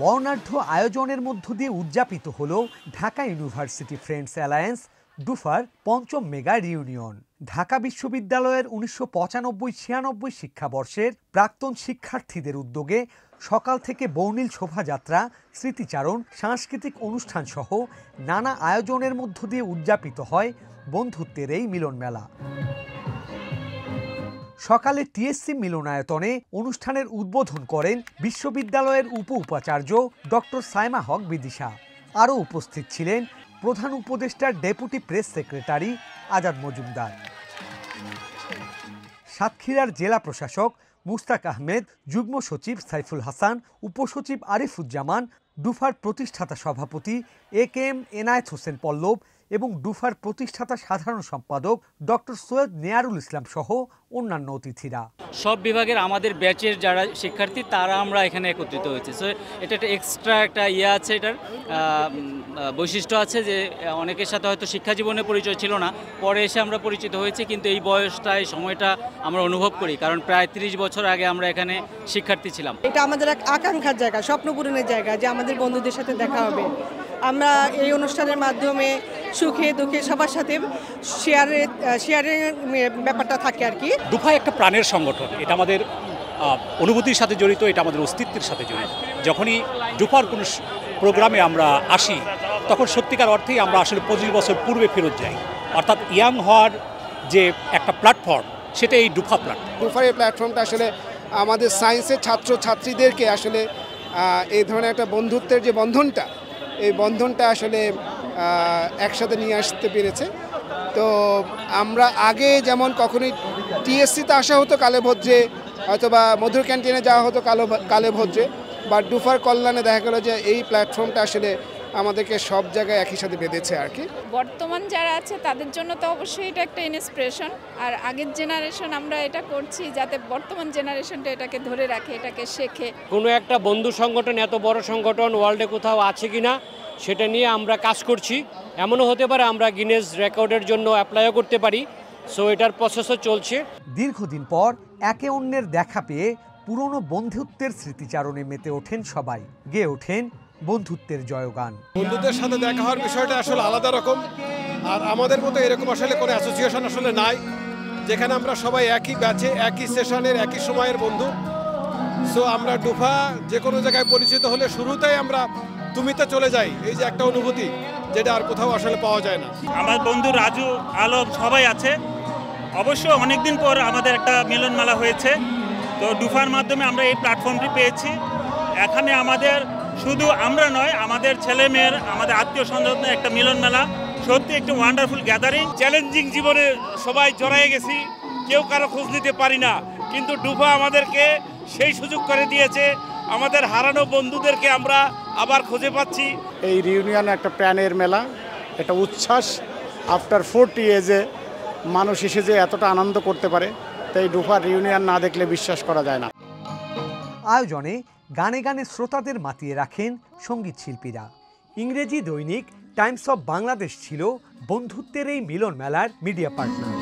বর্ণাঢ্য আয়োজনের মধ্য দিয়ে উদযাপিত হল ঢাকা ইউনিভার্সিটি ফ্রেন্ডস অ্যালায়েন্স ডুফার পঞ্চম মেগা রিউনিয়ন। ঢাকা বিশ্ববিদ্যালয়ের 1995-96 শিক্ষাবর্ষের প্রাক্তন শিক্ষার্থীদের উদ্যোগে সকাল থেকে বর্ণিল শোভাযাত্রা, স্মৃতিচারণ, সাংস্কৃতিক অনুষ্ঠান সহ নানা আয়োজনের মধ্য দিয়ে উদযাপিত হয় বন্ধুত্বের এই মিলন মেলা। সকালে টিএসসি মিলনায়তনে অনুষ্ঠানের উদ্বোধন করেন বিশ্ববিদ্যালয়ের উপাচার্য ডক্টর সাইমা হক বিদিশা। আরও উপস্থিত ছিলেন প্রধান উপদেষ্টার deputy press secretary Azad Majumdar, সাতক্ষীরার জেলা প্রশাসক মুস্তাক আহমেদ, যুগ্ম সচিব সাইফুল হাসান, উপসচিব আরিফুজ্জামান, ডুফার প্রতিষ্ঠাতা সভাপতি একেএম এনায়েত হোসেন পল্লব এবং ডুফার প্রতিষ্ঠাতা সাধারণ সম্পাদক ডক্টর সৈয়দ নেয়ারুল ইসলাম সহ অন্যান্য অতিথিরা। সব বিভাগের আমাদের ব্যাচের যারা শিক্ষার্থী তারা আমরা এখানে একত্রিত হয়েছে। সো এটা একটা এক্সট্রা একটা আছে, এটার বৈশিষ্ট্য আছে যে অনেকের সাথে হয়তো শিক্ষা জীবনে পরিচয় ছিল না, পরে এসে আমরা পরিচিত হয়েছি, কিন্তু এই বয়সটা এই সময়টা আমরা অনুভব করি, কারণ প্রায় 30 বছর আগে আমরা এখানে শিক্ষার্থী ছিলাম। এটা আমাদের এক আকাঙ্ক্ষার জায়গা, স্বপ্ন পূরণের জায়গা, যে আমাদের বন্ধুদের সাথে দেখা হবে। আমরা এই অনুষ্ঠানের মাধ্যমে সুখে দুঃখে সবার সাথে শেয়ারের ব্যাপারটা থাকে আর কি। ডুফা একটা প্রাণের সংগঠন, এটা আমাদের অনুভূতির সাথে জড়িত, এটা আমাদের অস্তিত্বের সাথে জড়িত। যখনই ডুফার কোনো প্রোগ্রামে আমরা আসি তখন সত্যিকার অর্থেই আমরা আসলে 25 বছর পূর্বে ফেরত যাই, অর্থাৎ ইয়াং হওয়ার যে একটা প্ল্যাটফর্ম, সেটা এই ডুফা প্ল্যাটফর্ম। ডুফার এই প্ল্যাটফর্মটা আসলে আমাদের সায়েন্সের ছাত্রছাত্রীদেরকে আসলে এই ধরনের একটা বন্ধুত্বের যে বন্ধনটা, এই বন্ধনটা আসলে একসাথে নিয়ে আসতে পেরেছে। তো আমরা আগে যেমন কখনোই টিএসসিতে আসা হতো কালে ভদ্রে, অথবা মধুর ক্যান্টিনে যাওয়া হতো কালে ভদ্রে, বা ডুফার কল্যাণে দেখা গেল যে এই প্ল্যাটফর্মটা আসলে আমাদেরকে সব জায়গায় একই সাথে বেঁধেছে আর কি। বর্তমান যারা আছে তাদের জন্য তো অবশ্যই এটা একটা ইন্সপিরেশন, আর আগের জেনারেশন আমরা এটা করছি যাতে বর্তমান জেনারেশনটা এটাকে ধরে রাখে, এটাকে শেখে। কোনো একটা বন্ধু সংগঠন, এত বড় সংগঠন ওয়ার্ল্ডে কোথাও আছে কিনা সেটা নিয়ে আমরা কাজ করছি। এমনও হতে পারে আমরা গিনেস রেকর্ডের জন্য অ্যাপ্লাইও করতে পারি। সো এটার প্রসেসও চলছে। দীর্ঘদিন পর একে অন্যের দেখা পেয়ে পুরনো বন্ধুত্বের স্মৃতিচারণে মেতে ওঠেন সবাই, গেয়ে ওঠেন বন্ধুত্বের জয়গান। বন্ধুদের সাথে দেখা হওয়ার বিষয়টা আসলে আলাদা রকম, আর আমাদের মতো এরকম আসলে কোনো অ্যাসোসিয়েশন আসলে নাই যেখানে আমরা সবাই একই ব্যাচে, একই সেশনের, একই সময়ের বন্ধু। সো আমরা ডুফা যে কোনো জায়গায় পরিচিত হলে শুরুতেই আমরা তুমিতে চলে যাই, এই যে একটা অনুভূতি যেটা আর কোথাও আসলে পাওয়া যায় না। আমার বন্ধু রাজু, আলম সবাই আছে। অবশ্য অনেকদিন পর আমাদের একটা মিলন মেলা হয়েছে, তো ডুফার মাধ্যমে আমরা এই প্ল্যাটফর্মটি পেয়েছি। এখানে আমাদের শুধু আমরা নয়, আমাদের ছেলে মেয়ের, আমাদের আত্মীয় স্বজনদের একটা মিলন মেলা, সত্যি একটা ওয়ান্ডারফুল গ্যাদারিং। চ্যালেঞ্জিং জীবনে সবাই জড়াই গেছি, কেউ কারো খোঁজ নিতে পারি না, কিন্তু ডুফা আমাদেরকে সেই সুযোগ করে দিয়েছে। আমাদের হারানো বন্ধুদেরকে আমরা আবার খুঁজে পাচ্ছি। এই রিউনিয়ন একটা প্রাণের মেলা, এটা উচ্ছ্বাস। আফটার 40 years মানুষ এসে যে এতটা আনন্দ করতে পারে, তাই ডুফার রিউনিয়ন না দেখলে বিশ্বাস করা যায় না। আয়োজনে গানে গানে শ্রোতাদের মাতিয়ে রাখেন সঙ্গীত শিল্পীরা। ইংরেজি দৈনিক টাইমস অফ বাংলাদেশ ছিল বন্ধুত্বের এই মিলন মেলার মিডিয়া পার্টনার।